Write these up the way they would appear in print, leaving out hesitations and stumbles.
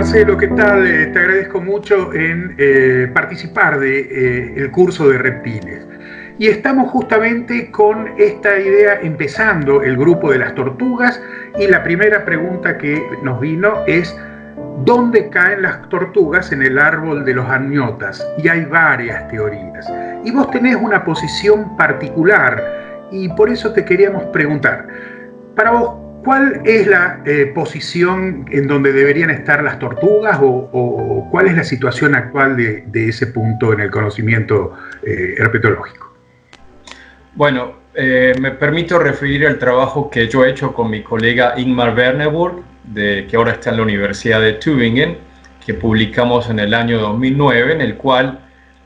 Marcelo, ¿qué tal? Te agradezco mucho en participar de el curso de reptiles. Y estamos justamente con esta idea, empezando el grupo de las tortugas, y la primera pregunta que nos vino es: ¿dónde caen las tortugas en el árbol de los amniotas? Y hay varias teorías. Y vos tenés una posición particular, y por eso te queríamos preguntar, para vos, ¿cuál es la posición en donde deberían estar las tortugas o cuál es la situación actual de ese punto en el conocimiento herpetológico? Bueno, me permito referir al trabajo que yo he hecho con mi colega Ingmar Berneburg, que ahora está en la Universidad de Tübingen, que publicamos en el año 2009, en el cual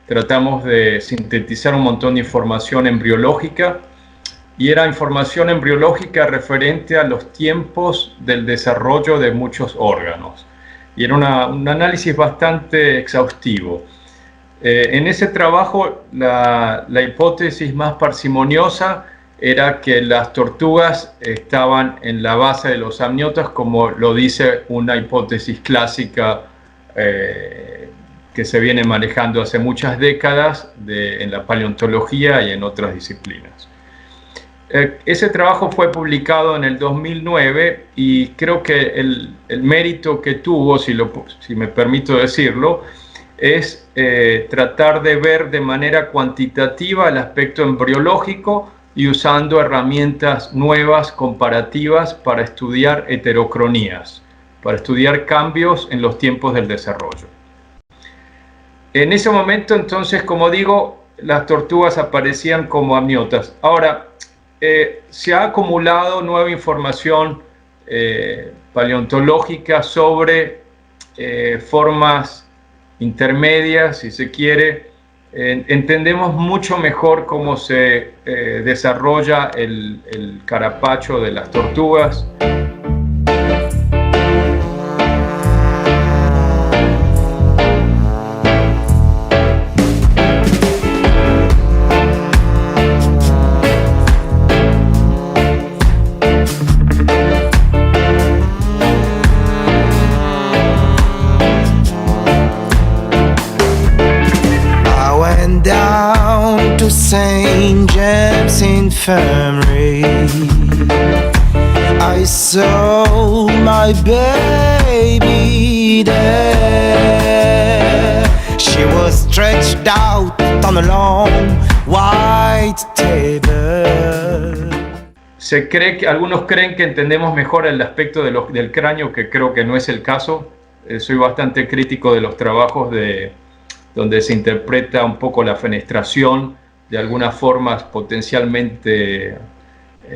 tratamos de sintetizar un montón de información embriológica, y era información embriológica referente a los tiempos del desarrollo de muchos órganos. Y era un análisis bastante exhaustivo. En ese trabajo, la hipótesis más parsimoniosa era que las tortugas estaban en la base de los amniotas, como lo dice una hipótesis clásica que se viene manejando hace muchas décadas en la paleontología y en otras disciplinas. Ese trabajo fue publicado en el 2009 y creo que el mérito que tuvo, si me permito decirlo, es tratar de ver de manera cuantitativa el aspecto embriológico y usando herramientas nuevas, comparativas, para estudiar heterocronías, para estudiar cambios en los tiempos del desarrollo. En ese momento, entonces, como digo, las tortugas aparecían como amniotas. Ahora, se ha acumulado nueva información paleontológica sobre formas intermedias, si se quiere. Entendemos mucho mejor cómo se desarrolla el carapacho de las tortugas. St. James Infirmary, I saw my baby there. She was stretched out on a long white table. Algunos creen que entendemos mejor el aspecto del cráneo, que creo que no es el caso. Soy bastante crítico de los trabajos donde se interpreta un poco la fenestración de algunas formas potencialmente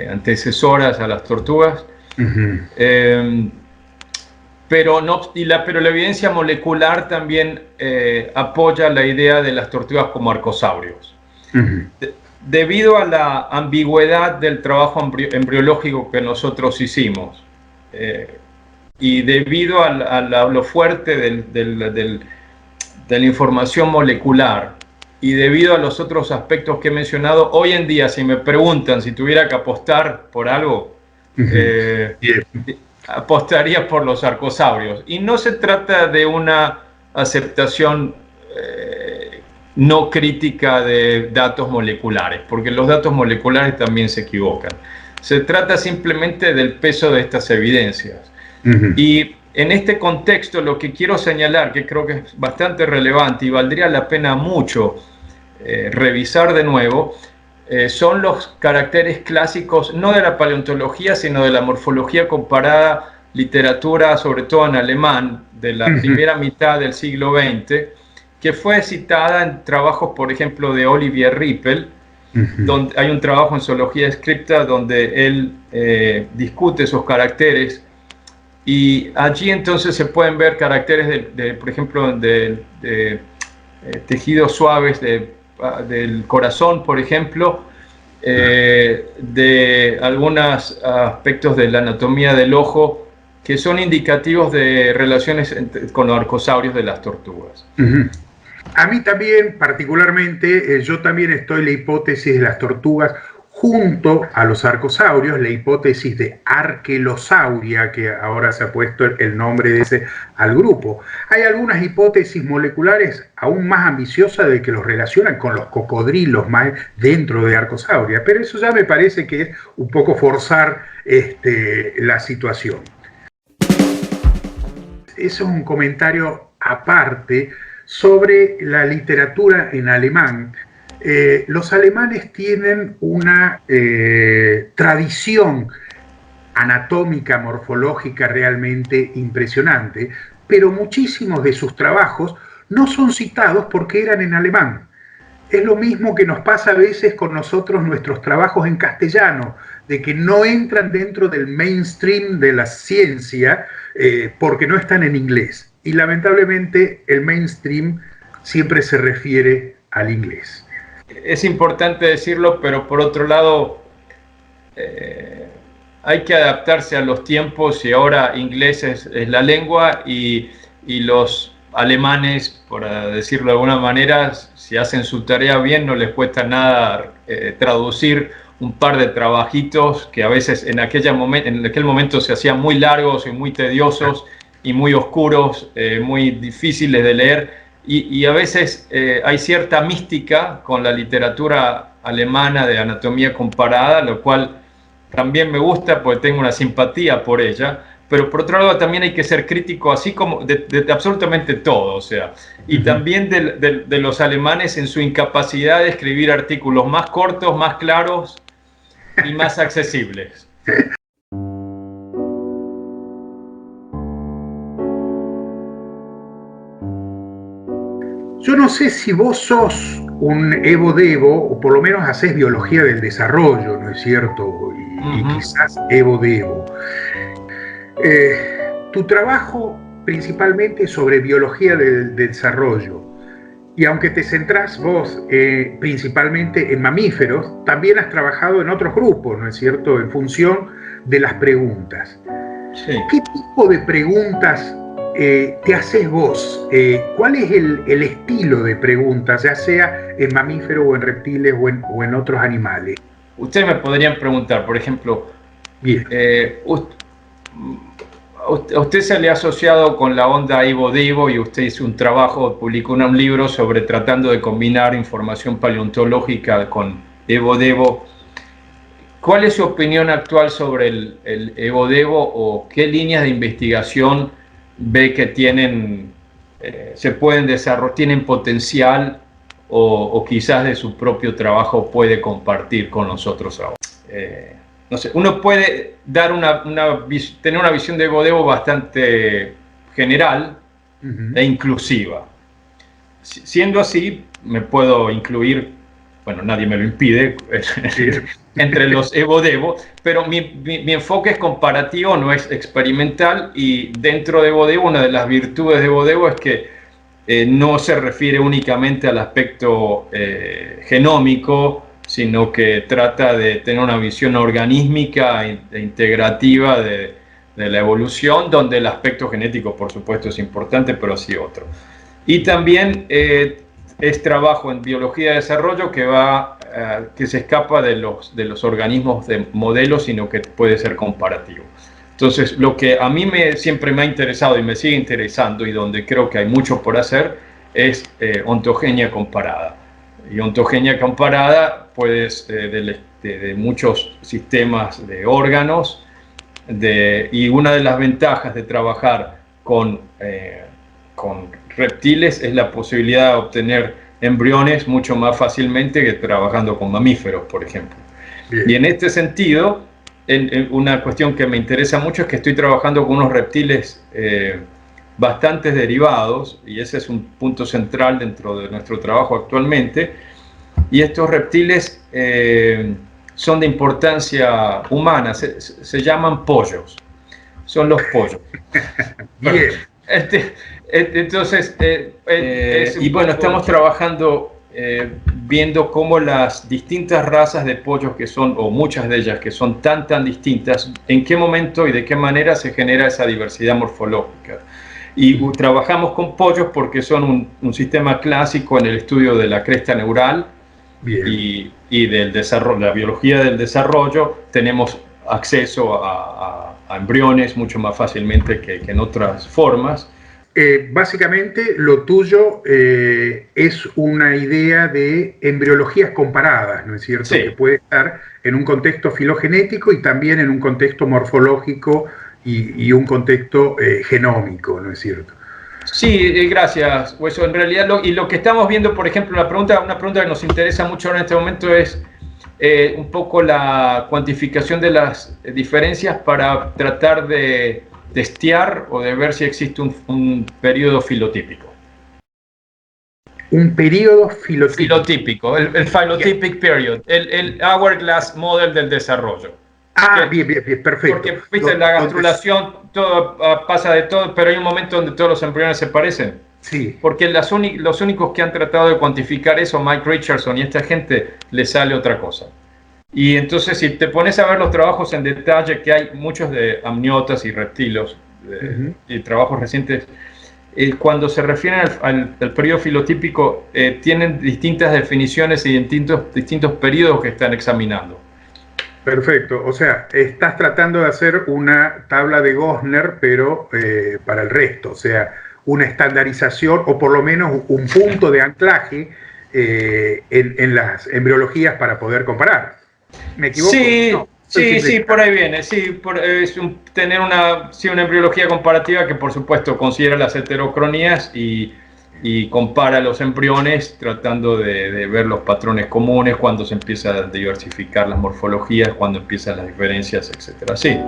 antecesoras a las tortugas. Pero la evidencia molecular también apoya la idea de las tortugas como arcosaurios. Debido a la ambigüedad del trabajo embriológico que nosotros hicimos y debido a lo fuerte de la información molecular, y debido a los otros aspectos que he mencionado, hoy en día, si me preguntan si tuviera que apostar por algo, apostaría por los arcosaurios. Y no se trata de una aceptación no crítica de datos moleculares, porque los datos moleculares también se equivocan. Se trata simplemente del peso de estas evidencias. Y en este contexto, lo que quiero señalar, que creo que es bastante relevante y valdría la pena mucho revisar de nuevo, son los caracteres clásicos, no de la paleontología, sino de la morfología comparada, literatura, sobre todo en alemán, de la primera mitad del siglo XX, que fue citada en trabajos, por ejemplo, de Olivier Rippel, donde hay un trabajo en zoología descripta donde él discute esos caracteres. Y allí entonces se pueden ver caracteres, por ejemplo, de tejidos suaves del corazón, por ejemplo, de algunos aspectos de la anatomía del ojo que son indicativos de relaciones con los arcosaurios de las tortugas. A mí también, particularmente, yo también estoy en la hipótesis de las tortugas junto a los arcosaurios, la hipótesis de arquelosauria, que ahora se ha puesto el nombre de ese al grupo. Hay algunas hipótesis moleculares aún más ambiciosas de que los relacionan con los cocodrilos más dentro de arcosauria, pero eso ya me parece que es un poco forzar la situación. Eso es un comentario aparte sobre la literatura en alemán. Los alemanes tienen una tradición anatómica, morfológica realmente impresionante, pero muchísimos de sus trabajos no son citados porque eran en alemán. Es lo mismo que nos pasa a veces con nosotros nuestros trabajos en castellano, de que no entran dentro del mainstream de la ciencia porque no están en inglés. Y lamentablemente el mainstream siempre se refiere al inglés. Es importante decirlo, pero por otro lado hay que adaptarse a los tiempos y ahora inglés es la lengua y los alemanes, por decirlo de alguna manera, si hacen su tarea bien, no les cuesta nada traducir un par de trabajitos que a veces en aquel momento se hacían muy largos y muy tediosos y muy oscuros, muy difíciles de leer. Y a veces hay cierta mística con la literatura alemana de anatomía comparada, lo cual también me gusta porque tengo una simpatía por ella, pero por otro lado también hay que ser crítico así como de absolutamente todo, o sea, y también de los alemanes en su incapacidad de escribir artículos más cortos, más claros y más accesibles. Yo no sé si vos sos un evo-devo, o por lo menos hacés biología del desarrollo, ¿no es cierto? Y quizás evo-devo. Tu trabajo principalmente es sobre biología del desarrollo. Y aunque te centrás vos principalmente en mamíferos, también has trabajado en otros grupos, ¿no es cierto? En función de las preguntas. Sí. ¿Qué tipo de preguntas te haces vos? ¿Cuál es el estilo de preguntas, ya sea en mamíferos o en reptiles o en otros animales? Ustedes me podrían preguntar, por ejemplo, a usted se le ha asociado con la onda evo-devo y usted hizo un trabajo, publicó un libro sobre tratando de combinar información paleontológica con evo-devo. ¿Cuál es su opinión actual sobre el evo-devo o qué líneas de investigación ve que se pueden desarrollar, tienen potencial o quizás de su propio trabajo puede compartir con nosotros ahora? No sé, uno puede dar tener una visión de evo-devo bastante general e inclusiva. Siendo así, me puedo incluir, bueno, nadie me lo impide, entre los evo-devo, pero mi enfoque es comparativo, no es experimental, y dentro de evo-devo, una de las virtudes de evo-devo es que no se refiere únicamente al aspecto genómico, sino que trata de tener una visión organísmica e integrativa de la evolución, donde el aspecto genético, por supuesto, es importante, pero así otro. Y también es trabajo en biología de desarrollo que se escapa de los organismos de modelo, sino que puede ser comparativo. Entonces, lo que a mí siempre me ha interesado y me sigue interesando, y donde creo que hay mucho por hacer, es ontogenia comparada. Y ontogenia comparada, pues, de muchos sistemas de órganos, y una de las ventajas de trabajar con reptiles es la posibilidad de obtener embriones mucho más fácilmente que trabajando con mamíferos, por ejemplo. Bien. Y en este sentido, una cuestión que me interesa mucho es que estoy trabajando con unos reptiles bastante derivados, y ese es un punto central dentro de nuestro trabajo actualmente, y estos reptiles son de importancia humana, se llaman pollos, son los pollos. Bien. Entonces, y bueno, estamos trabajando viendo cómo las distintas razas de pollos que son, o muchas de ellas que son tan distintas, en qué momento y de qué manera se genera esa diversidad morfológica. Y trabajamos con pollos porque son un sistema clásico en el estudio de la cresta neural, Bien. Y del desarrollo, la biología del desarrollo, tenemos acceso a embriones mucho más fácilmente que en otras formas. Básicamente lo tuyo es una idea de embriologías comparadas, ¿no es cierto? Sí. Que puede estar en un contexto filogenético y también en un contexto morfológico y un contexto genómico, ¿no es cierto? Sí, gracias. Pues en realidad, lo que estamos viendo, por ejemplo, una pregunta que nos interesa mucho ahora en este momento es un poco la cuantificación de las diferencias para tratar de testear o de ver si existe un periodo filotípico. Un periodo filotípico. Filotípico, el Philotypic Period, el Hourglass Model del desarrollo. Bien, perfecto. Porque, viste, la gastrulación, todo pasa de todo, pero hay un momento donde todos los embriones se parecen. Sí. Porque los únicos que han tratado de cuantificar eso, Mike Richardson y esta gente, les sale otra cosa. Y entonces, si te pones a ver los trabajos en detalle, que hay muchos de amniotas y reptilos, y trabajos recientes, cuando se refieren al periodo filotípico, tienen distintas definiciones y distintos periodos que están examinando. Perfecto, o sea, estás tratando de hacer una tabla de Gosner, pero para el resto, o sea, una estandarización o por lo menos un punto de anclaje en las embriologías para poder comparar. ¿Me equivoco? Sí, no, sí, por ahí viene. Sí, tener una embriología comparativa que por supuesto considera las heterocronías y compara los embriones tratando de ver los patrones comunes, cuando se empieza a diversificar las morfologías, cuando empiezan las diferencias, etcétera. Sí.